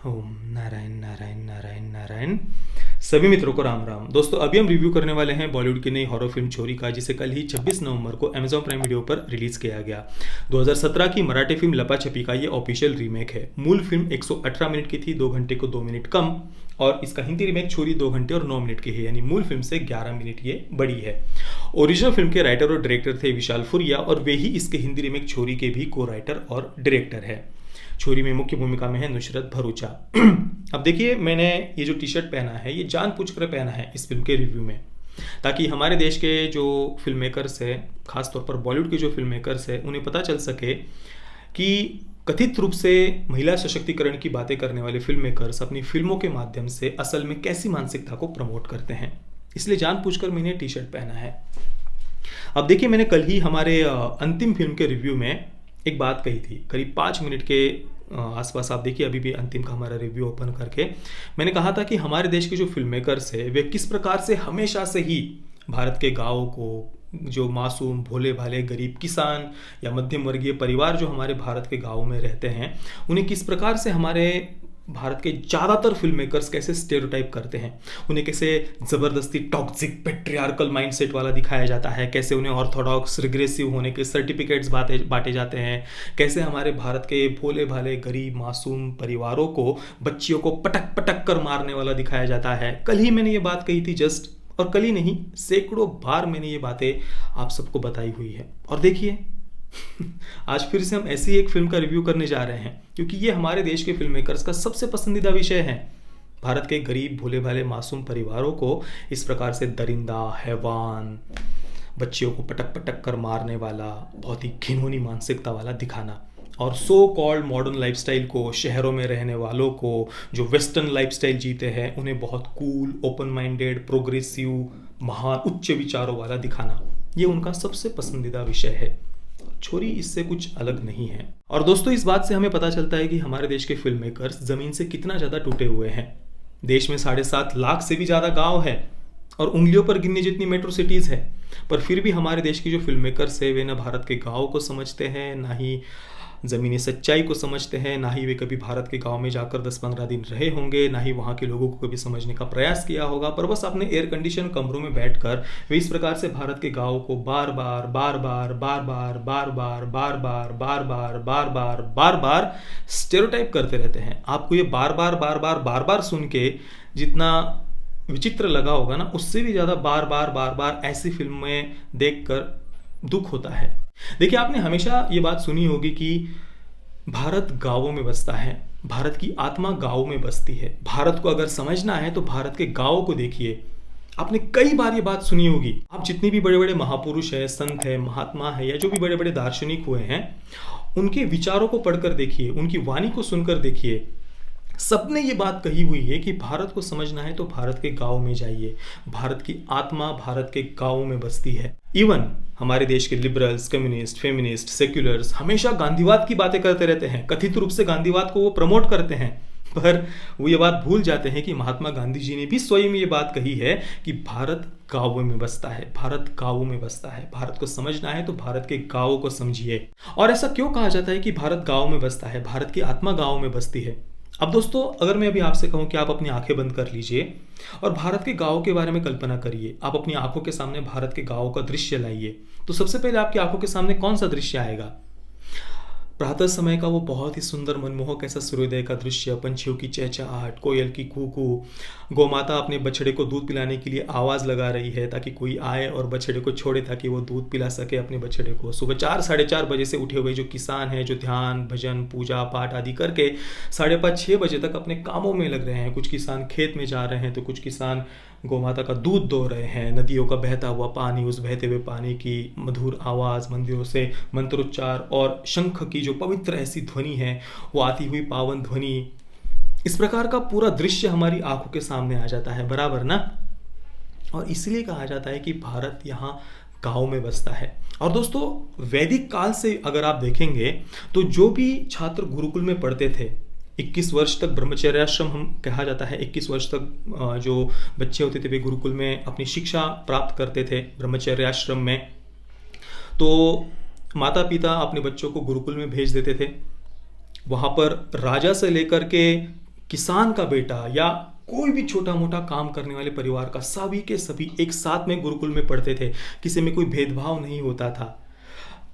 ओम नारायण नारायण नारायण नारायण। सभी मित्रों को राम राम। दोस्तों अभी हम रिव्यू करने वाले हैं बॉलीवुड की नई हॉरर फिल्म चोरी का, जिसे कल ही 26 नवंबर को अमेजॉन प्राइम वीडियो पर रिलीज किया गया। 2017 की मराठी फिल्म लपा छपी का ये ऑफिशियल रीमेक है। मूल फिल्म 118 मिनट की थी, 2 घंटे को 2 मिनट कम, और इसका हिंदी रीमेक चोरी 2 घंटे और 9 मिनट की है, यानी मूल फिल्म से 11 मिनट ये बड़ी है। ओरिजिनल फिल्म के राइटर और डायरेक्टर थे विशाल फुरिया, और वे ही इसके हिंदी रीमेक चोरी के भी को राइटर और डायरेक्टर है। चोरी में मुख्य भूमिका में है नुसरत भरूचा। अब देखिए, मैंने ये जो टी शर्ट पहना है ये जानबूझकर पहना है इस फिल्म के रिव्यू में, ताकि हमारे देश के जो फिल्म मेकर्स है, खासतौर पर बॉलीवुड के जो फिल्म मेकर्स है, उन्हें पता चल सके कि कथित रूप से महिला सशक्तिकरण की बातें करने वाले फिल्म मेकर्स अपनी फिल्मों के माध्यम से असल में कैसी मानसिकता को प्रमोट करते हैं। इसलिए जानबूझकर मैंने टी शर्ट पहना है। अब देखिए, मैंने कल ही हमारे अंतिम फिल्म के रिव्यू में एक बात कही थी, करीब 5 मिनट के आसपास। आप देखिए अभी भी अंतिम का हमारा रिव्यू ओपन करके मैंने कहा था कि हमारे देश के जो फिल्म मेकर्स है वे किस प्रकार से हमेशा से ही भारत के गाँव को, जो मासूम भोले भाले गरीब किसान या मध्यम वर्गीय परिवार जो हमारे भारत के गाँव में रहते हैं, उन्हें किस प्रकार से हमारे भारत के ज़्यादातर फिल्म मेकर्स कैसे स्टेरियोटाइप करते हैं, उन्हें कैसे ज़बरदस्ती टॉक्सिक पेट्रियार्कल माइंडसेट वाला दिखाया जाता है, कैसे उन्हें ऑर्थोडॉक्स रिग्रेसिव होने के सर्टिफिकेट्स बांटे जाते हैं, कैसे हमारे भारत के भोले भाले गरीब मासूम परिवारों को, बच्चियों को पटक पटक कर मारने वाला दिखाया जाता है। कल ही मैंने ये बात कही थी जस्ट, और कल ही नहीं सैकड़ों बार मैंने ये बातें आप सबको बताई हुई है। और देखिए आज फिर से हम ऐसी एक फिल्म का रिव्यू करने जा रहे हैं, क्योंकि ये हमारे देश के फिल्म मेकर्स का सबसे पसंदीदा विषय है। भारत के गरीब भोले भाले मासूम परिवारों को इस प्रकार से दरिंदा, हैवान, बच्चियों को पटक पटक कर मारने वाला, बहुत ही घिनौनी मानसिकता वाला दिखाना, और सो कॉल्ड मॉडर्न लाइफस्टाइल को, शहरों में रहने वालों को जो वेस्टर्न लाइफस्टाइल जीते हैं, उन्हें बहुत कूल, ओपन माइंडेड, प्रोग्रेसिव, महान, उच्च विचारों वाला दिखाना, ये उनका सबसे पसंदीदा विषय है। चोरी इससे कुछ अलग नहीं है। और दोस्तों, इस बात से हमें पता चलता है कि हमारे देश के फिल्म मेकर्स जमीन से कितना ज्यादा टूटे हुए हैं। देश में 7.5 लाख से भी ज्यादा गांव है और उंगलियों पर गिनने जितनी मेट्रो सिटीज है, पर फिर भी हमारे देश के जो फिल्म मेकर्स है वे ना भारत के गाँव को समझते हैं, ना ही ज़मीनी सच्चाई को समझते हैं, ना ही वे कभी भारत के गांव में जाकर 10-15 दिन रहे होंगे, ना ही वहाँ के लोगों को कभी समझने का प्रयास किया होगा, पर बस अपने एयर कंडीशन कमरों में बैठकर वे इस प्रकार से भारत के गाँव को बार बार बार बार बार बार बार बार बार बार बार बार बार बार बार बार स्टेरियोटाइप करते रहते हैं। आपको ये बार बार बार बार बार बार सुन के जितना विचित्र लगा होगा ना, उससे भी ज़्यादा बार बार बार बार ऐसी फिल्में देखकर दुख होता है। देखिए, आपने हमेशा ये बात सुनी होगी कि भारत गांवों में बसता है, भारत की आत्मा गांवों में बसती है। भारत को अगर समझना है तो भारत के गांवों को देखिए। आपने कई बार ये बात सुनी होगी। आप जितनी भी बड़े बड़े महापुरुष हैं, संत हैं, महात्मा है, या जो भी बड़े बड़े दार्शनिक हुए हैं, उनके विचारों को पढ़कर देखिए, उनकी वाणी को सुनकर देखिए। सबने ये बात कही हुई है कि भारत को समझना है तो भारत के गांव में जाइए। भारत की आत्मा भारत के गांवों में बसती है। इवन हमारे देश के लिबरल्स, कम्युनिस्ट, फेमिनिस्ट, सेक्युलर्स हमेशा गांधीवाद की बातें करते रहते हैं। कथित रूप से गांधीवाद को वो प्रमोट करते हैं, पर वो ये बात भूल जाते हैं कि महात्मा गांधी जी ने भी स्वयं ये बात कही है कि भारत गांवों में बसता है, भारत गांवों में बसता है। भारत को समझना है तो भारत के गांवों को समझिए। और ऐसा क्यों कहा जाता है कि भारत गांव में बसता है, भारत की आत्मा गांव में बसती है? अब दोस्तों, अगर मैं अभी आपसे कहूं कि आप अपनी आंखें बंद कर लीजिए और भारत के गाँव के बारे में कल्पना करिए, आप अपनी आंखों के सामने भारत के गाँव का दृश्य लाइए, तो सबसे पहले आपकी आंखों के सामने कौन सा दृश्य आएगा? प्रातः समय का वो बहुत ही सुंदर मनमोहक ऐसा सूर्योदय का दृश्य, पंछियों की चहचहाहट, कोयल की कूकू, गोमाता अपने बछड़े को दूध पिलाने के लिए आवाज़ लगा रही है ताकि कोई आए और बछड़े को छोड़े ताकि वो दूध पिला सके अपने बछड़े को। सुबह 4-4:30 बजे से उठे हुए जो किसान हैं, जो ध्यान, भजन, पूजा पाठ आदि करके 5:30-6 बजे तक अपने कामों में लग रहे हैं। कुछ किसान खेत में जा रहे हैं तो कुछ किसान गोमाता का दूध दो रहे हैं। नदियों का बहता हुआ पानी, उस बहते हुए पानी की मधुर आवाज़, मंदिरों से मंत्रोच्चार और शंख की जो पवित्र ऐसी ध्वनि है, वो आती हुई पावन ध्वनि, इस प्रकार का पूरा दृश्य हमारी आंखों के सामने आ जाता है, बराबर ना? और इसलिए कहा जाता है कि भारत यहाँ गाँव में बसता है। और दोस्तों, वैदिक काल से अगर आप देखेंगे तो जो भी छात्र गुरुकुल में पढ़ते थे, 21 वर्ष तक ब्रह्मचर्याश्रम हम कहा जाता है, 21 वर्ष तक जो बच्चे होते थे वे गुरुकुल में अपनी शिक्षा प्राप्त करते थे ब्रह्मचर्याश्रम में। तो माता पिता अपने बच्चों को गुरुकुल में भेज देते थे। वहाँ पर राजा से लेकर के किसान का बेटा या कोई भी छोटा मोटा काम करने वाले परिवार का सभी के सभी एक साथ में गुरुकुल में पढ़ते थे। किसी में कोई भेदभाव नहीं होता था।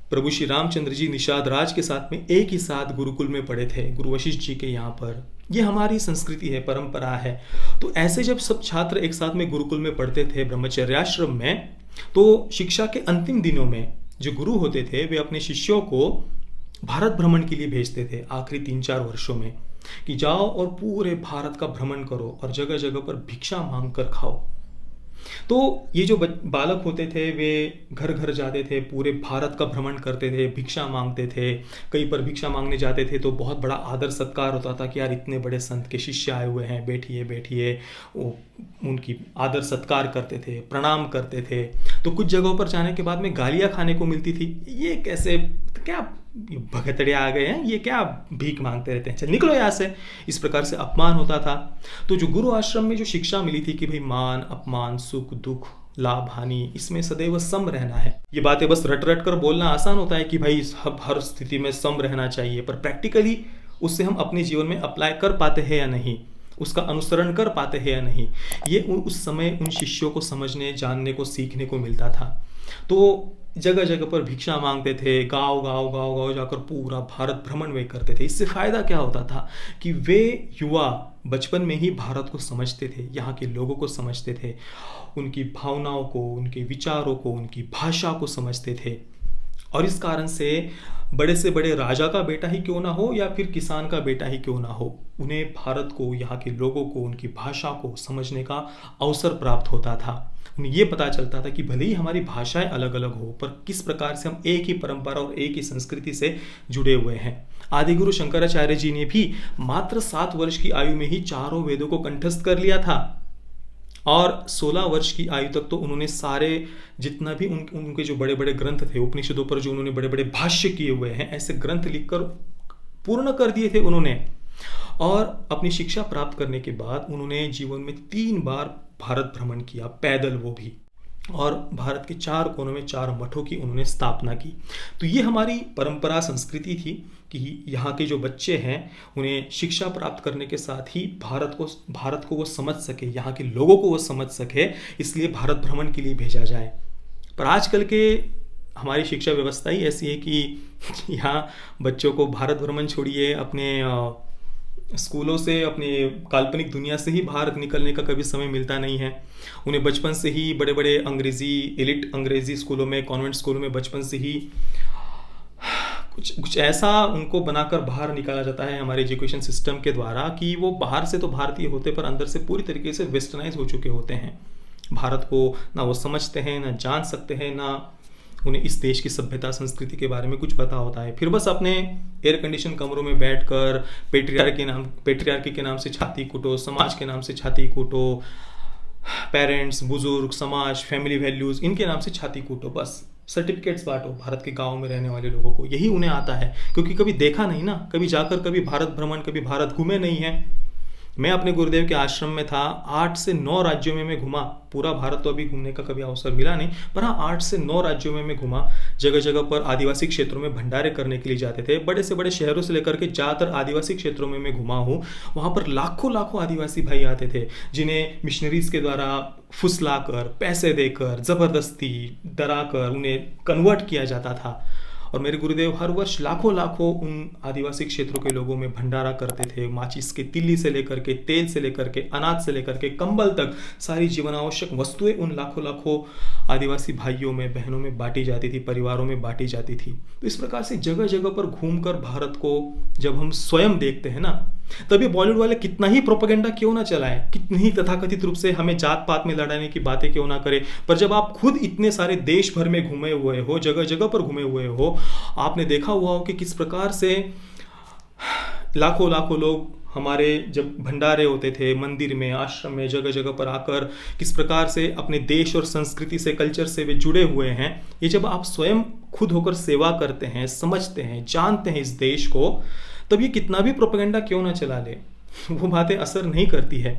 प्रभु श्री रामचंद्र जी निषाद राज के साथ में एक ही साथ गुरुकुल में पढ़े थे, गुरु वशिष्ठ जी के यहाँ पर। ये हमारी संस्कृति है, परंपरा है। तो ऐसे जब सब छात्र एक साथ में गुरुकुल में पढ़ते थे ब्रह्मचर्याश्रम में, तो शिक्षा के अंतिम दिनों में जो गुरु होते थे वे अपने शिष्यों को भारत भ्रमण के लिए भेजते थे आखिरी 3-4 वर्षों में, कि जाओ और पूरे भारत का भ्रमण करो और जगह जगह पर भिक्षा मांग कर खाओ। तो ये जो बालक होते थे वे घर घर जाते थे, पूरे भारत का भ्रमण करते थे, भिक्षा मांगते थे। कहीं पर भिक्षा मांगने जाते थे तो बहुत बड़ा आदर सत्कार होता था कि यार इतने बड़े संत के शिष्य आए हुए हैं, बैठिए बैठिए। वो उनकी आदर सत्कार करते थे, प्रणाम करते थे। तो कुछ जगहों पर जाने के बाद में गालियाँ खाने को मिलती थी, ये कैसे, क्या भगतड़िया आ गए हैं, ये क्या भीख मांगते रहते हैं, चल निकलो यहाँ से। इस प्रकार से अपमान होता था। तो जो गुरु आश्रम में जो शिक्षा मिली थी कि भाई मान अपमान, सुख दुख, लाभ हानि, इसमें सदैव सम रहना है। ये बातें बस रट रट कर बोलना आसान होता है कि भाई हर स्थिति में सम रहना चाहिए, पर प्रैक्टिकली उससे हम अपने जीवन में अप्लाई कर पाते हैं या नहीं, उसका अनुसरण कर पाते हैं या नहीं, ये उस समय उन शिष्यों को समझने, जानने को, सीखने को मिलता था। तो जगह जगह पर भिक्षा मांगते थे, गाँव गाँव गाँव गाँव जाकर पूरा भारत भ्रमण वे करते थे। इससे फायदा क्या होता था कि वे युवा बचपन में ही भारत को समझते थे, यहाँ के लोगों को समझते थे, उनकी भावनाओं को, उनके विचारों को, उनकी भाषा को समझते थे। और इस कारण से बड़े से बड़े राजा का बेटा ही क्यों ना हो या फिर किसान का बेटा ही क्यों ना हो, उन्हें भारत को, यहाँ के लोगों को, उनकी भाषा को समझने का अवसर प्राप्त होता था। उन्हें ये पता चलता था कि भले ही हमारी भाषाएं अलग अलग हो, पर किस प्रकार से हम एक ही परंपरा और एक ही संस्कृति से जुड़े हुए हैं। आदिगुरु शंकराचार्य जी ने भी मात्र 7 वर्ष की आयु में ही चारों वेदों को कंठस्थ कर लिया था, और 16 वर्ष की आयु तक तो उन्होंने सारे जितना भी उनके जो बड़े बड़े ग्रंथ थे, उपनिषदों पर जो उन्होंने बड़े बड़े भाष्य किए हुए हैं, ऐसे ग्रंथ लिखकर पूर्ण कर दिए थे उन्होंने। और अपनी शिक्षा प्राप्त करने के बाद उन्होंने जीवन में 3 बार भारत भ्रमण किया, पैदल वो भी, और भारत के 4 कोनों में 4 मठों की उन्होंने स्थापना की। तो ये हमारी परंपरा, संस्कृति थी कि यहाँ के जो बच्चे हैं उन्हें शिक्षा प्राप्त करने के साथ ही भारत को वो समझ सके, यहाँ के लोगों को वो समझ सके, इसलिए भारत भ्रमण के लिए भेजा जाए। पर आजकल के हमारी शिक्षा व्यवस्था ही ऐसी है कि यहाँ बच्चों को भारत भ्रमण छोड़िए, अपने स्कूलों से, अपने काल्पनिक दुनिया से ही बाहर निकलने का कभी समय मिलता नहीं है। उन्हें बचपन से ही बड़े बड़े एलिट अंग्रेजी स्कूलों में, कॉन्वेंट स्कूलों में बचपन से ही कुछ ऐसा उनको बनाकर बाहर निकाला जाता है हमारे एजुकेशन सिस्टम के द्वारा कि वो बाहर से तो भारतीय होते पर अंदर से पूरी तरीके से वेस्टर्नाइज हो चुके होते हैं। भारत को ना वो समझते हैं, ना जान सकते हैं, ना उन्हें इस देश की सभ्यता, संस्कृति के बारे में कुछ पता होता है। फिर बस अपने एयर कंडीशन कमरों में बैठकर पेट्रियार्की के नाम से छाती कूटो, समाज के नाम से छाती कूटो, पेरेंट्स, बुजुर्ग, समाज, फैमिली वैल्यूज, इनके नाम से छाती कूटो, बस सर्टिफिकेट्स बांटो भारत के गाँव में रहने वाले लोगों को। यही उन्हें आता है, क्योंकि कभी देखा नहीं ना, कभी जाकर कभी भारत भ्रमण, कभी भारत घूमे नहीं है। मैं अपने गुरुदेव के आश्रम में था, 8 से 9 राज्यों में मैं घूमा। पूरा भारत तो अभी घूमने का कभी अवसर मिला नहीं, पर हाँ 8 से 9 राज्यों में मैं घूमा। जगह जगह पर आदिवासी क्षेत्रों में भंडारे करने के लिए जाते थे। बड़े से बड़े शहरों से लेकर के ज़्यादातर आदिवासी क्षेत्रों में मैं घुमा हूँ। वहाँ पर लाखों लाखों आदिवासी भाई आते थे, जिन्हें मिशनरीज के द्वारा फुसलाकर, पैसे देकर, ज़बरदस्ती डराकर उन्हें कन्वर्ट किया जाता था। और मेरे गुरुदेव हर वर्ष लाखों लाखों उन आदिवासी क्षेत्रों के लोगों में भंडारा करते थे। माचिस के तिल्ली से लेकर के, तेल से लेकर के, अनाज से लेकर के, कंबल तक, सारी जीवन आवश्यक वस्तुएं उन लाखों लाखों आदिवासी भाइयों में, बहनों में बांटी जाती थी, परिवारों में बांटी जाती थी। तो इस प्रकार से जगह जगह पर घूमकर भारत को जब हम स्वयं देखते हैं ना, तभी बॉलीवुड वाले कितना ही प्रोपेगेंडा क्यों ना चलाएं, कितनी ही तथाकथित रूप से हमें जात पात में लड़ाने की बातें क्यों ना करें, पर जब आप खुद इतने सारे देश भर में घूमे हुए हो, जगह जगह पर घूमे हुए हो, आपने देखा हुआ हो कि किस प्रकार से लाखों लाखों लोग हमारे जब भंडारे होते थे मंदिर में, आश्रम में, जगह जगह पर आकर किस प्रकार से अपने देश और संस्कृति से, कल्चर से वे जुड़े हुए हैं। ये जब आप स्वयं खुद होकर सेवा करते हैं, समझते हैं, जानते हैं इस देश को, तब ये कितना भी प्रोपेगेंडा क्यों ना चला ले, वो बातें असर नहीं करती है।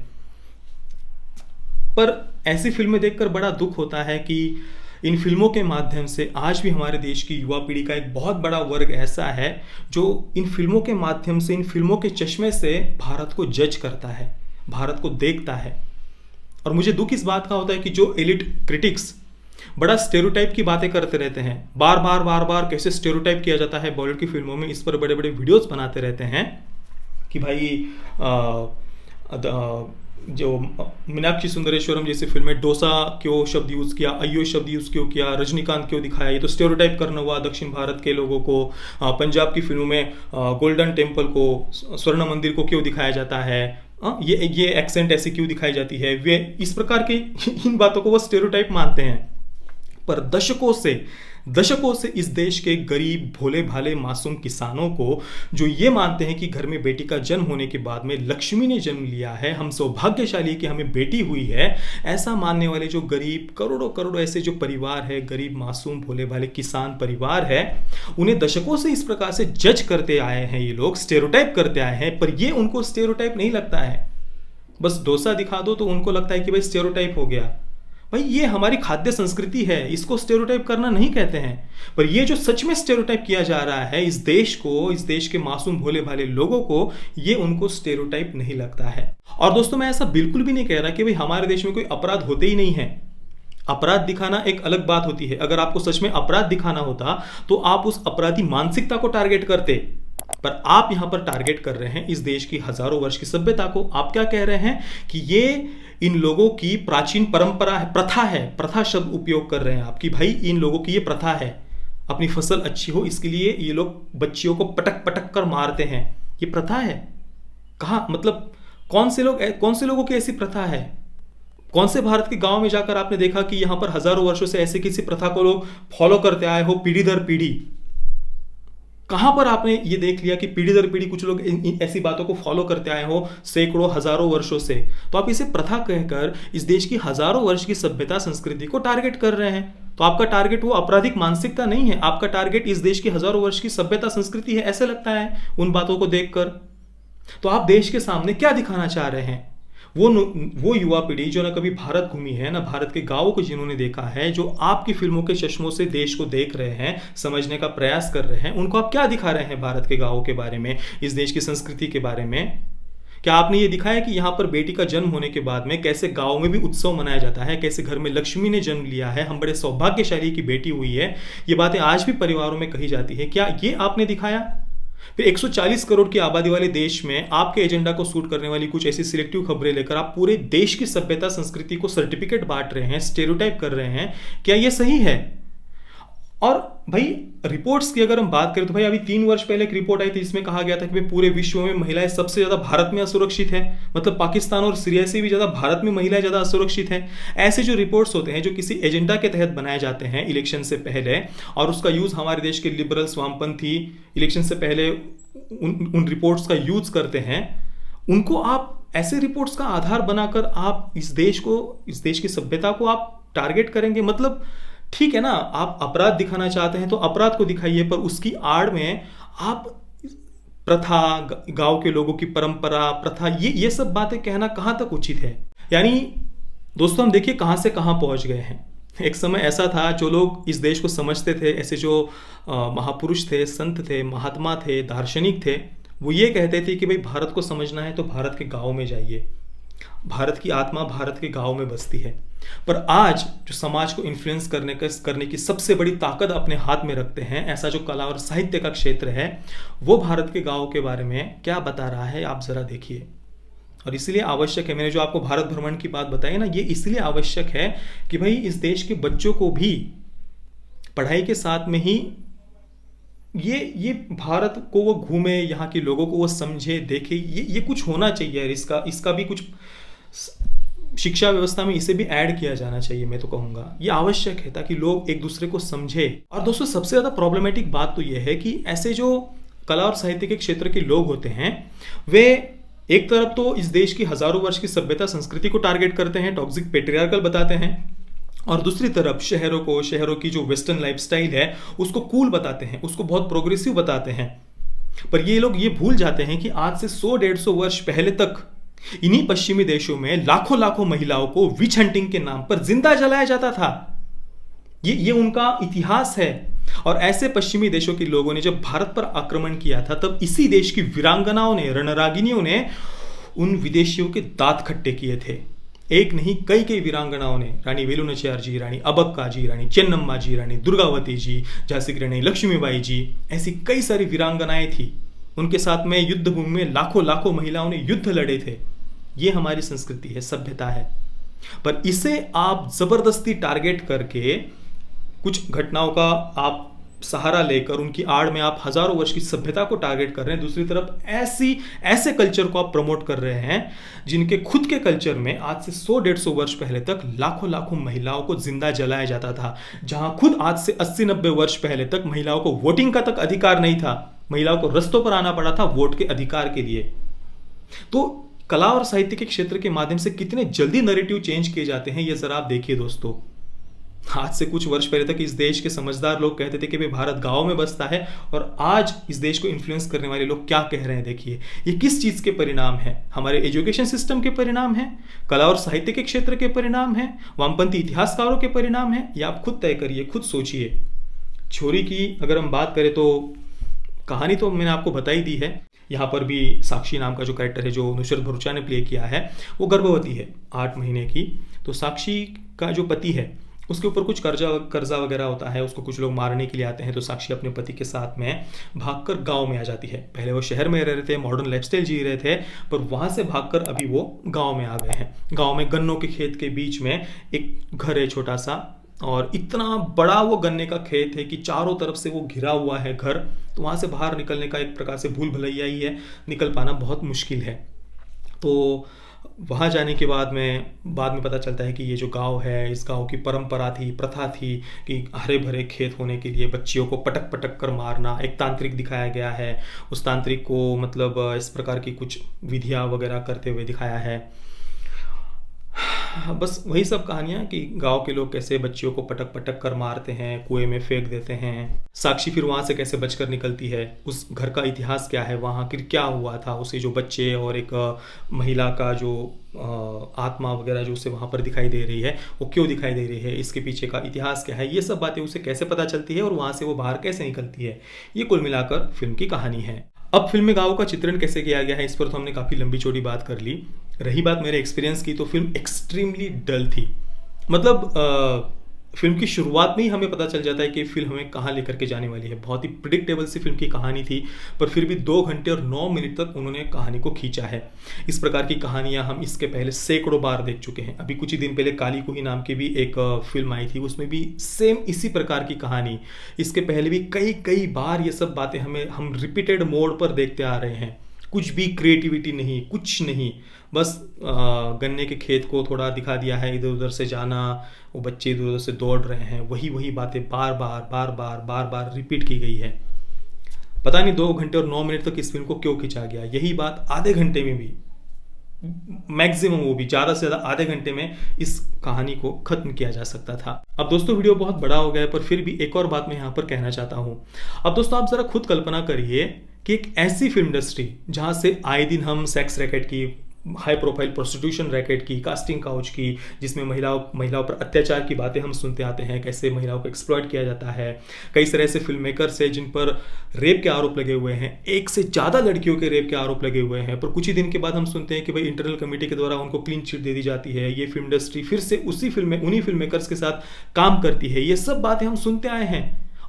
पर ऐसी फिल्में देखकर बड़ा दुख होता है कि इन फिल्मों के माध्यम से आज भी हमारे देश की युवा पीढ़ी का एक बहुत बड़ा वर्ग ऐसा है जो इन फिल्मों के माध्यम से, इन फिल्मों के चश्मे से भारत को जज करता है, भारत को देखता है। और मुझे दुख इस बात का होता है कि जो एलिट क्रिटिक्स बड़ा स्टेरियोटाइप की बातें करते रहते हैं, बार बार कैसे स्टेरियोटाइप किया जाता है बॉलीवुड की फिल्मों में, इस पर बड़े बड़े वीडियोस बनाते रहते हैं कि भाई जो मीनाक्षी सुंदरेश्वरम जैसी फिल्म में डोसा क्यों शब्द यूज़ किया, अय्यो शब्द यूज़ क्यों किया, रजनीकांत क्यों दिखाया, ये तो स्टेरियोटाइप करना हुआ दक्षिण भारत के लोगों को। पंजाब की फिल्मों में गोल्डन टेम्पल को, स्वर्ण मंदिर को क्यों दिखाया जाता है, ये एक्सेंट ऐसी क्यों दिखाई जाती है, वे इस प्रकार के इन बातों को वो स्टेरियोटाइप मानते हैं। पर दशकों से इस देश के गरीब भोले भाले मासूम किसानों को जो ये मानते हैं कि घर में बेटी का जन्म होने के बाद में लक्ष्मी ने जन्म लिया है, हम सौभाग्यशाली कि हमें बेटी हुई है, ऐसा मानने वाले जो गरीब करोड़ों ऐसे जो परिवार है, गरीब मासूम भोले भाले किसान परिवार है, उन्हें दशकों से इस प्रकार से जज करते आए हैं, ये लोग स्टेरियोटाइप करते आए हैं। पर ये उनको स्टेरियोटाइप नहीं लगता है। बस डोसा दिखा दो तो उनको लगता है कि भाई स्टेरियोटाइप हो गया। भाई ये हमारी खाद्य संस्कृति है, इसको स्टेरियोटाइप करना नहीं कहते हैं। पर ये जो सच में स्टेरियोटाइप किया जा रहा है इस देश को, इस देश के मासूम भोले भाले लोगों को, ये उनको स्टेरियोटाइप नहीं लगता है। और दोस्तों मैं ऐसा बिल्कुल भी नहीं कह रहा कि भाई हमारे देश में कोई अपराध होते ही नहीं है। अपराध दिखाना एक अलग बात होती है। अगर आपको सच में अपराध दिखाना होता तो आप उस अपराधी मानसिकता को टारगेट करते, पर आप यहां पर टारगेट कर रहे हैं इस देश की हजारों वर्ष की सभ्यता को। आप क्या कह रहे हैं कि ये इन लोगों की प्राचीन परंपरा है, प्रथा शब्द उपयोग कर रहे हैं आप कि भाई इन लोगों की ये प्रथा है, अपनी फसल अच्छी हो इसके लिए ये लोग बच्चियों को पटक कर मारते हैं, ये प्रथा है। कहाँ, मतलब कौन से लोगों की ऐसी प्रथा है? कौन से भारत के गांव में जाकर आपने देखा कि यहां पर हजारों वर्षों से ऐसे किसी प्रथा को लोग फॉलो करते आए हो, पीढ़ी दर पीढ़ी? कहां पर आपने ये देख लिया कि पीढ़ी दर पीढ़ी कुछ लोग ऐसी बातों को फॉलो करते आए हो सैकड़ों हजारों वर्षों से? तो आप इसे प्रथा कहकर इस देश की हजारों वर्ष की सभ्यता संस्कृति को टारगेट कर रहे हैं। तो आपका टारगेट वो आपराधिक मानसिकता नहीं है, आपका टारगेट इस देश की हजारों वर्ष की सभ्यता संस्कृति है, ऐसे लगता है उन बातों को देखकर। तो आप देश के सामने क्या दिखाना चाह रहे हैं? वो युवा पीढ़ी जो ना कभी भारत घूमी है, ना भारत के गांवों को जिन्होंने देखा है, जो आपकी फिल्मों के चश्मों से देश को देख रहे हैं, समझने का प्रयास कर रहे हैं, उनको आप क्या दिखा रहे हैं भारत के गांवों के बारे में, इस देश की संस्कृति के बारे में? क्या आपने ये दिखाया कि यहाँ पर बेटी का जन्म होने के बाद में कैसे गाँव में भी उत्सव मनाया जाता है, कैसे घर में लक्ष्मी ने जन्म लिया है, हम बड़े सौभाग्यशाली की बेटी हुई है, ये बातें आज भी परिवारों में कही जाती है? क्या ये आपने दिखाया? फिर 140 करोड़ की आबादी वाले देश में आपके एजेंडा को सूट करने वाली कुछ ऐसी सिलेक्टिव खबरें लेकर आप पूरे देश की सभ्यता संस्कृति को सर्टिफिकेट बांट रहे हैं, स्टेरियोटाइप कर रहे हैं। क्या यह सही है? और भाई रिपोर्ट्स की अगर हम बात करें तो भाई अभी 3 वर्ष पहले एक रिपोर्ट आई थी जिसमें कहा गया था कि भाई पूरे विश्व में महिलाएं सबसे ज्यादा भारत में असुरक्षित है, मतलब पाकिस्तान और सीरिया से भी ज्यादा भारत में महिलाएं ज्यादा असुरक्षित है। ऐसे जो रिपोर्ट्स होते हैं जो किसी एजेंडा के तहत बनाए जाते हैं इलेक्शन से पहले, और उसका यूज हमारे देश के लिबरल्स वामपंथी इलेक्शन से पहले उन रिपोर्ट्स का यूज करते हैं, उनको आप ऐसे रिपोर्ट्स का आधार बनाकर आप इस देश की सभ्यता को आप टारगेट करेंगे? मतलब ठीक है ना, आप अपराध दिखाना चाहते हैं तो अपराध को दिखाइए, पर उसकी आड़ में आप प्रथा, गांव के लोगों की परंपरा, प्रथा, ये सब बातें कहना कहां तक उचित है? यानी दोस्तों हम देखिए कहां से कहां पहुंच गए हैं। एक समय ऐसा था जो लोग इस देश को समझते थे, ऐसे जो महापुरुष थे, संत थे, महात्मा थे, दार्शनिक थे, वो ये कहते थे कि भाई भारत को समझना है तो भारत के गाँव में जाइए, भारत की आत्मा भारत के गांव में बसती है। पर आज जो समाज को इन्फ्लुएंस करने की सबसे बड़ी ताकत अपने हाथ में रखते हैं, ऐसा जो कला और साहित्य का क्षेत्र है, वो भारत के गांव के बारे में क्या बता रहा है आप जरा देखिए। और इसलिए आवश्यक है, मैंने जो आपको भारत भ्रमण की बात बताई ना, ये इसलिए आवश्यक है कि भाई इस देश के बच्चों को भी पढ़ाई के साथ में ही ये भारत को वो घूमे, यहाँ के लोगों को वो समझे, देखे, ये कुछ होना चाहिए। इसका भी कुछ शिक्षा व्यवस्था में इसे भी ऐड किया जाना चाहिए। मैं तो कहूँगा ये आवश्यक है ताकि लोग एक दूसरे को समझे। और दोस्तों सबसे ज़्यादा प्रॉब्लमेटिक बात तो ये है कि ऐसे जो कला और साहित्य के क्षेत्र के लोग होते हैं, वे एक तरफ तो इस देश की हजारों वर्ष की सभ्यता संस्कृति को टारगेट करते हैं, टॉक्सिक पेट्रियार्कल बताते हैं, और दूसरी तरफ शहरों की जो वेस्टर्न लाइफस्टाइल है उसको कूल बताते हैं, उसको बहुत प्रोग्रेसिव बताते हैं। पर ये लोग ये भूल जाते हैं कि आज से 100-150 वर्ष पहले तक इन्हीं पश्चिमी देशों में लाखों महिलाओं को विच हंटिंग के नाम पर जिंदा जलाया जाता था। ये उनका इतिहास है। और ऐसे पश्चिमी देशों के लोगों ने जब भारत पर आक्रमण किया था, तब इसी देश की वीरांगनाओं ने, रणरागिनियों ने उन विदेशियों के दांत खट्टे किए थे। एक नहीं, कई कई वीरांगनाओं ने, रानी वेलु नाचियार जी, रानी अबक्का जी, रानी चेन्नम्मा जी, रानी दुर्गावती जी, झांसी की रानी लक्ष्मीबाई जी, ऐसी कई सारी वीरांगनाएं थी। उनके साथ में युद्ध भूमि में लाखों लाखों महिलाओं ने युद्ध लड़े थे। ये हमारी संस्कृति है, सभ्यता है। पर इसे आप जबरदस्ती टारगेट करके कुछ घटनाओं का आप सहारा लेकर उनकी आड़ में आप हजारों वर्ष की सभ्यता को टारगेट कर रहे हैं। दूसरी तरफ ऐसे कल्चर को आप प्रमोट कर रहे हैं जिनके खुद के कल्चर में आज से 100-150 वर्ष पहले तक लाखों लाखों महिलाओं को जिंदा जलाया जाता था। जहां खुद आज से 80-90 वर्ष पहले तक महिलाओं को वोटिंग का तक अधिकार नहीं था। महिलाओं को रस्तों पर आना पड़ा था वोट के अधिकार के लिए। तो कला और साहित्य के क्षेत्र के माध्यम से कितने जल्दी नैरेटिव चेंज किए जाते हैं, ये जरा आप देखिए दोस्तों। आज से कुछ वर्ष पहले तक इस देश के समझदार लोग कहते थे कि भाई भारत गांव में बसता है, और आज इस देश को इन्फ्लुएंस करने वाले लोग क्या कह रहे हैं देखिए। ये किस चीज के परिणाम है? हमारे एजुकेशन सिस्टम के परिणाम है, कला और साहित्य के क्षेत्र के परिणाम है, वामपंथी इतिहासकारों के परिणाम है, या आप खुद तय करिए, खुद सोचिए। छोरी की अगर हम बात करें तो कहानी तो मैंने आपको बता ही दी है। यहाँ पर भी साक्षी नाम का जो कैरेक्टर है, जो नुसरत भरूचा ने प्ले किया है, वो गर्भवती है 8 महीने की। तो साक्षी का जो पति है उसके ऊपर कुछ कर्जा वगैरह होता है, उसको कुछ लोग मारने के लिए आते हैं। तो साक्षी अपने पति के साथ में भागकर गांव में आ जाती है। पहले वो शहर में रह रहे थे, मॉडर्न लाइफस्टाइल जी रहे थे, पर वहां से भागकर अभी वो गांव में आ गए हैं। गांव में गन्नों के खेत के बीच में एक घर है छोटा सा, और इतना बड़ा वो गन्ने का खेत है कि चारों तरफ से वो घिरा हुआ है घर। तो वहां से बाहर निकलने का एक प्रकार से भूल भुलैया ही है, निकल पाना बहुत मुश्किल है। तो वहाँ जाने के बाद में पता चलता है कि ये जो गांव है, इस गांव की परंपरा थी, प्रथा थी कि हरे भरे खेत होने के लिए बच्चियों को पटक पटक कर मारना। एक तांत्रिक दिखाया गया है, उस तांत्रिक को मतलब इस प्रकार की कुछ विधियाँ वगैरह करते हुए दिखाया है। बस वही सब कहानियां कि गांव के लोग कैसे बच्चियों को पटक पटक कर मारते हैं, कुएं में फेंक देते हैं। साक्षी फिर वहां से कैसे बचकर निकलती है, उस घर का इतिहास क्या है, वहां फिर क्या हुआ था, उसे जो बच्चे और एक महिला का जो आत्मा वगैरह जो उसे वहां पर दिखाई दे रही है, वो क्यों दिखाई दे रही है, इसके पीछे का इतिहास क्या है, ये सब बातें उसे कैसे पता चलती है और वहां से वो बाहर कैसे निकलती है। ये कुल मिलाकर फिल्म की कहानी है। अब फिल्म में गाँव का चित्रण कैसे किया गया है, इस पर तो हमने काफ़ी लंबी चौड़ी बात कर ली। रही बात मेरे एक्सपीरियंस की, तो फिल्म एक्सट्रीमली डल थी। मतलब फिल्म की शुरुआत में ही हमें पता चल जाता है कि फिल्म हमें कहाँ लेकर के जाने वाली है। बहुत ही प्रिडिक्टेबल सी फिल्म की कहानी थी, पर फिर भी 2 घंटे और 9 मिनट तक उन्होंने कहानी को खींचा है। इस प्रकार की कहानियां हम इसके पहले सैकड़ों बार देख चुके हैं। अभी कुछ ही दिन पहले काली कुही नाम की भी एक फिल्म आई थी, उसमें भी सेम इसी प्रकार की कहानी। इसके पहले भी कई कई बार ये सब बातें हम रिपीटेड मोड पर देखते आ रहे हैं। कुछ भी क्रिएटिविटी नहीं, कुछ नहीं, बस गन्ने के खेत को थोड़ा दिखा दिया है, इधर उधर से जाना, वो बच्चे इधर उधर से दौड़ रहे हैं, वही बातें बार बार रिपीट की गई है। पता नहीं 2 घंटे और 9 मिनट तक इस फिल्म को क्यों खींचा गया। यही बात आधे घंटे में भी, मैक्सिमम वो भी ज़्यादा से ज़्यादा आधे घंटे में इस कहानी को खत्म किया जा सकता था। अब दोस्तों वीडियो बहुत बड़ा हो गया है, पर फिर भी एक और बात मैं यहाँ पर कहना चाहता हूँ। अब दोस्तों आप ज़रा खुद कल्पना करिए कि एक ऐसी फिल्म इंडस्ट्री जहाँ से आए दिन हम सेक्स रैकेट की, हाई प्रोफाइल प्रोस्टिट्यूशन रैकेट की, कास्टिंग काउच की, जिसमें महिलाओं पर अत्याचार की बातें हम सुनते आते हैं, कैसे महिलाओं को एक्सप्लॉइट किया जाता है। कई तरह से फिल्म मेकर्स है जिन पर रेप के आरोप लगे हुए हैं, 1 से ज़्यादा लड़कियों के रेप के आरोप लगे हुए हैं, पर कुछ ही दिन के बाद हम सुनते हैं कि भाई इंटरनल कमेटी के द्वारा उनको क्लीन चिट दे दी जाती है। ये फिल्म इंडस्ट्री फिर से उन्हीं फिल्म मेकर्स के साथ काम करती है। ये सब बातें हम सुनते आए हैं।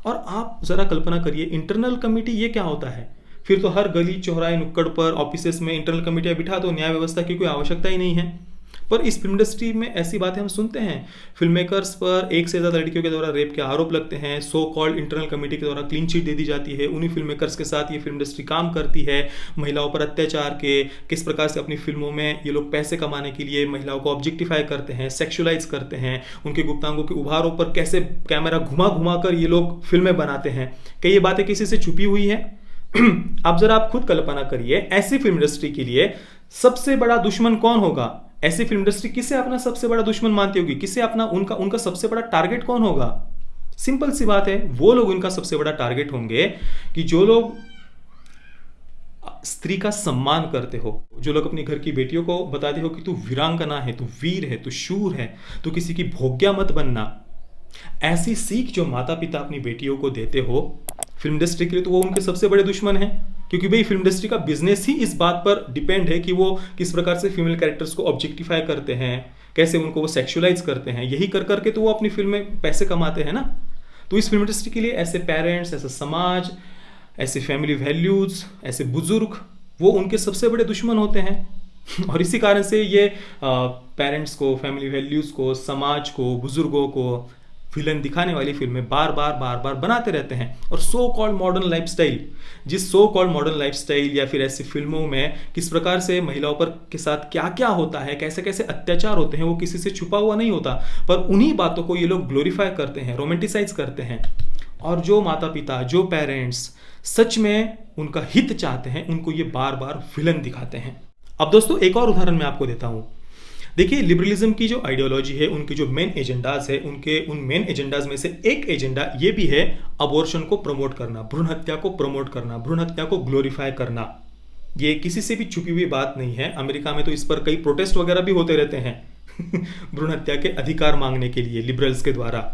और आप ज़रा कल्पना करिए, इंटरनल कमेटी ये क्या होता है? फिर तो हर गली चौराहे नुक्कड़ पर ऑफिसेस में इंटरनल कमेटियां बिठा दो, न्याय व्यवस्था की कोई आवश्यकता ही नहीं है। पर इस फिल्म इंडस्ट्री में ऐसी बातें हम सुनते हैं। फिल्म मेकर्स पर 1 से ज़्यादा लड़कियों के द्वारा रेप के आरोप लगते हैं, सो कॉल्ड इंटरनल कमेटी के द्वारा क्लीन चिट दे दी जाती है। उन्हीं फिल्म मेकर्स के साथ ये फिल्म इंडस्ट्री काम करती है। महिलाओं पर अत्याचार के किस प्रकार से अपनी फिल्मों में ये लोग पैसे कमाने के लिए महिलाओं को ऑब्जेक्टिफाई करते हैं, सेक्सुअलाइज करते हैं, उनके गुप्तांगों के उभारों पर कैसे कैमरा घुमा कर ये लोग फिल्में बनाते हैं। क्या ये बातें किसी से छुपी हुई है? अब जरा आप खुद कल्पना करिए, ऐसी फिल्म इंडस्ट्री के लिए सबसे बड़ा दुश्मन कौन होगा? ऐसी फिल्म इंडस्ट्री किसे अपना सबसे बड़ा दुश्मन मानती होगी? किसे अपना उनका सबसे बड़ा टारगेट कौन होगा? सिंपल सी बात है, वो लोग उनका सबसे बड़ा टारगेट होंगे कि जो लोग स्त्री का सम्मान करते हो, जो लोग अपनी घर की बेटियों को बताते हो कि तू वीरांगना है, तू वीर है, तू शूर है, तू किसी की भोग्या मत बनना। ऐसी सीख जो माता पिता अपनी बेटियों को देते हो फिल्म इंडस्ट्री के लिए, तो वो उनके सबसे बड़े दुश्मन हैं। क्योंकि भाई फिल्म इंडस्ट्री का बिजनेस ही इस बात पर डिपेंड है कि वो किस प्रकार से फीमेल कैरेक्टर्स को ऑब्जेक्टिफाई करते हैं, कैसे उनको वो सेक्सुअलाइज करते हैं। यही कर करके तो वो अपनी फिल्म में पैसे कमाते हैं ना। तो इस फिल्म इंडस्ट्री के लिए ऐसे पेरेंट्स, ऐसा समाज, ऐसे फैमिली वैल्यूज, ऐसे बुजुर्ग, वो उनके सबसे बड़े दुश्मन होते हैं। और इसी कारण से ये पेरेंट्स को, फैमिली वैल्यूज को, समाज को, बुजुर्गों को विलन दिखाने वाली फिल्में बार बार बनाते रहते हैं। और सो कॉल्ड मॉडर्न लाइफस्टाइल, जिस सो कॉल्ड मॉडर्न लाइफस्टाइल या फिर ऐसी फिल्मों में किस प्रकार से महिलाओं पर के साथ क्या क्या होता है, कैसे कैसे अत्याचार होते हैं, वो किसी से छुपा हुआ नहीं होता। पर उन्हीं बातों को ये लोग ग्लोरीफाई करते हैं, रोमांटिसाइज करते हैं। और जो माता पिता, जो पेरेंट्स सच में उनका हित चाहते हैं, उनको ये बार बार विलन दिखाते हैं। अब दोस्तों एक और उदाहरण मैं आपको देता हूं। देखिए, लिबरलिज्म की जो आइडियोलॉजी है, उनके जो मेन एजेंडाज है, उनके उन मेन एजेंडाज में से एक एजेंडा ये भी है अबॉर्शन को प्रमोट करना, भ्रूण हत्या को प्रमोट करना, भ्रूण हत्या को ग्लोरीफाई करना। ये किसी से भी छुपी हुई बात नहीं है। अमेरिका में तो इस पर कई प्रोटेस्ट वगैरह भी होते रहते हैं भ्रूण हत्या के अधिकार मांगने के लिए लिबरल्स के द्वारा।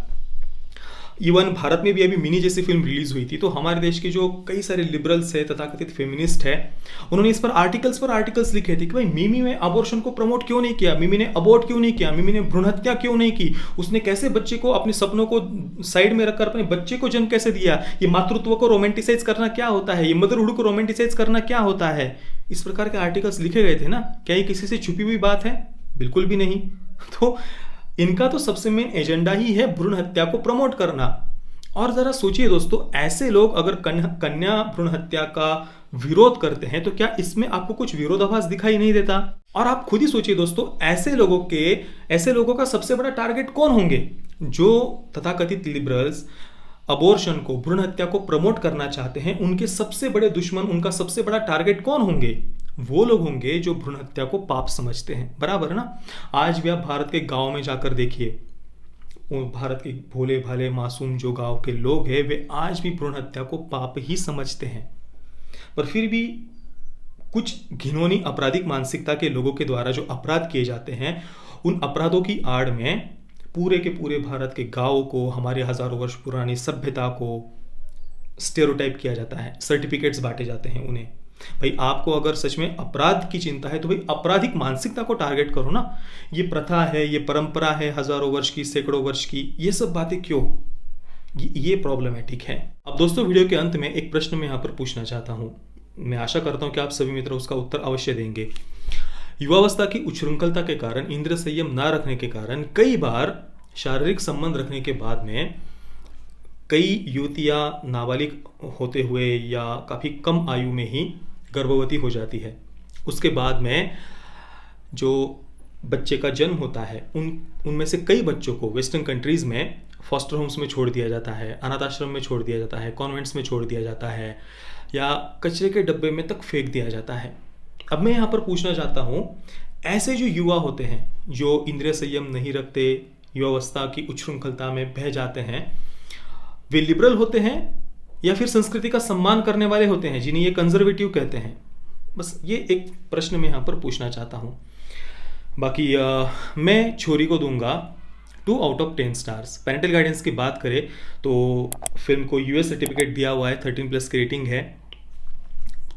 इवन भारत में भी अभी मिनी जैसी फिल्म रिलीज हुई थी, तो हमारे देश के जो कई सारे लिबरल्स है, तथाकथित फेमिनिस्ट है, उन्होंने इस पर आर्टिकल्स लिखे थे कि भाई मिमी ने अबॉर्शन को प्रमोट क्यों नहीं किया, मिमी ने अबॉर्ट क्यों नहीं किया, मिमी ने भ्रूण हत्या क्यों नहीं की, उसने कैसे बच्चे को, अपने सपनों को साइड में रखकर अपने बच्चे को जन्म कैसे दिया, ये मातृत्व को रोमांटिसाइज करना क्या होता है, ये मदरहुड को रोमांटिसाइज करना क्या होता है। इस प्रकार के आर्टिकल्स लिखे गए थे ना। क्या ये किसी से छुपी हुई बात है? बिल्कुल भी नहीं। तो इनका तो सबसे मेन एजेंडा ही है भ्रूण हत्या को प्रमोट करना। और जरा सोचिए दोस्तों, ऐसे लोग अगर कन्या भ्रूण हत्या का विरोध करते हैं तो क्या इसमें आपको कुछ विरोधाभास दिखाई नहीं देता? और आप खुद ही सोचिए दोस्तों, ऐसे लोगों का सबसे बड़ा टारगेट कौन होंगे? जो तथाकथित लिबरल्स अबॉर्शन को, भ्रूण हत्या को प्रमोट करना चाहते हैं, उनके सबसे बड़े दुश्मन, उनका सबसे बड़ा टारगेट कौन होंगे? वो लोग होंगे जो भ्रूण हत्या को पाप समझते हैं। बराबर है ना? आज भी आप भारत के गांव में जाकर देखिए, भारत के भोले भाले मासूम जो गांव के लोग हैं, वे आज भी भ्रूण हत्या को पाप ही समझते हैं। पर फिर भी कुछ घिनौनी आपराधिक मानसिकता के लोगों के द्वारा जो अपराध किए जाते हैं, उन अपराधों की आड़ में पूरे के पूरे भारत के गांव को, हमारे हजारों वर्ष पुरानी सभ्यता को स्टेरियोटाइप किया जाता है, सर्टिफिकेट्स बांटे जाते हैं उन्हें। भाई आपको अगर सच में अपराध की चिंता है तो भाई आपराधिक मानसिकता को टारगेट करो ना। ये प्रथा है, ये परंपरा है हजारों वर्ष की, सैकड़ों वर्ष की, ये सब बातें क्यों? ये प्रॉब्लमेटिक है। अब दोस्तों वीडियो के अंत में एक प्रश्न मैं यहाँ पर पूछना चाहता हूँ। मैं आशा करता हूँ कि आप सभी मित्र उसका उत्तर अवश्य देंगे। युवावस्था की उच्छृंखलता के कारण, इंद्रिय संयम ना रखने के कारण कई बार शारीरिक संबंध रखने के बाद में कई युवतियां नाबालिग होते हुए या काफ़ी कम आयु में ही गर्भवती हो जाती है। उसके बाद में जो बच्चे का जन्म होता है, उनमें से कई बच्चों को वेस्टर्न कंट्रीज़ में फॉस्टर होम्स में छोड़ दिया जाता है, अनाथ आश्रम में छोड़ दिया जाता है, कॉन्वेंट्स में छोड़ दिया जाता है, या कचरे के डब्बे में तक फेंक दिया जाता है। अब मैं यहाँ पर पूछना चाहता हूँ, ऐसे जो युवा होते हैं, जो इंद्रिय संयम नहीं रखते, युवावस्था की उच्छृंखलता में बह जाते हैं, वे लिबरल होते हैं या फिर संस्कृति का सम्मान करने वाले होते हैं, जिन्हें ये कंजर्वेटिव कहते हैं? बस ये एक प्रश्न मैं यहाँ पर पूछना चाहता हूँ। बाकी मैं छोरी को दूंगा 2 out of 10 stars. Parental guidance की बात करें तो फिल्म को यूएस सर्टिफिकेट दिया हुआ है, 13+ की रेटिंग है।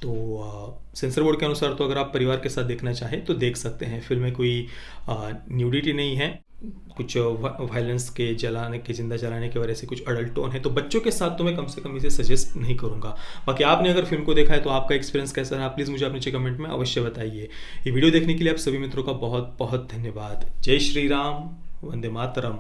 तो सेंसर बोर्ड के अनुसार तो अगर आप परिवार के साथ देखना चाहें तो देख सकते हैं। फिल्म में कोई न्यूडिटी नहीं है, कुछ वायलेंस के जिंदा जलाने के वजह से कुछ अडल्ट टोन है, तो बच्चों के साथ तो मैं कम से कम इसे सजेस्ट नहीं करूंगा। बाकी आपने अगर फिल्म को देखा है तो आपका एक्सपीरियंस कैसा रहा, प्लीज़ मुझे अपने नीचे कमेंट में अवश्य बताइए। ये वीडियो देखने के लिए आप सभी मित्रों का बहुत बहुत धन्यवाद। जय श्री राम, वंदे मातरम।